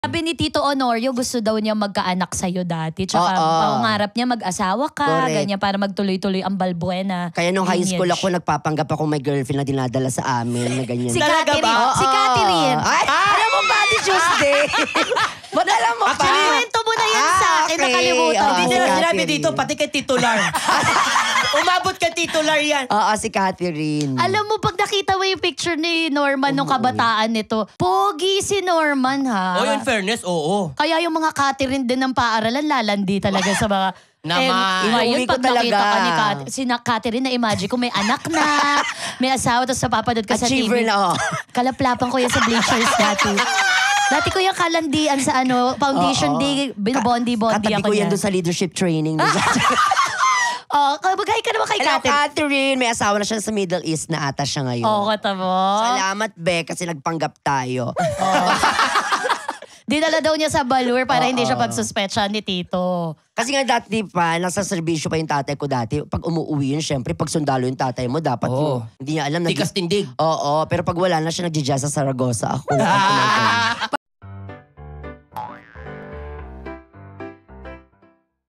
Sabi ni Tito Honorio, gusto daw niya magkaanak sa'yo dati. Tsaka pangarap niya mag-asawa ka, ganyan, para magtuloy-tuloy ang Balbuena. Kaya nung high school ako, nagpapanggap ako may girlfriend na dinadala sa amin na ganyan. Si Catherine. Ay, alam mo ba, di Tuesday? Ba't alam mo pa? Actually, kwento mo na yan sa akin, nakalimutan. Hindi nila sinabi dito, pati kay titular. Umabot kay titular yan. Oo, si Catherine. Alam mo, pag nakita mo yung picture ni Norman nung kabataan nito, pogi si Norman, ha? Oh, in fairness, oo. Kaya yung mga Catherine din ng paaralan, lalandi talaga sa mga... Naman. Ngayon, Inuwi ko pag nakita ka ni talaga. Catherine, na-imagine ko may anak na, may asawa, tapos napapanood ka sa Achiever TV. na, Kalaplapan ko yan sa bleachers dati. Dati ko yung kalandian sa foundation day, binobondi-bondi Katabi ako ko yan niya. doon sa leadership training. Kabagay ka naman kay Hello, Catherine. Catherine. May asawa na siya sa Middle East na ata siya ngayon. Oo, kata mo. Salamat, Be, kasi nagpanggap tayo. Dinala daw niya sa Balur para hindi siya pagsuspetsyahan ni Tito. Kasi nga dati pa, nasa serbisyo pa yung tatay ko dati. Pag umuwi yun, syempre, pag sundalo yung tatay mo, dapat yun. Hindi niya alam. Tikas tindig. Oo, pero pag wala na siya, nagja-jazz sa Saragossa. Ako.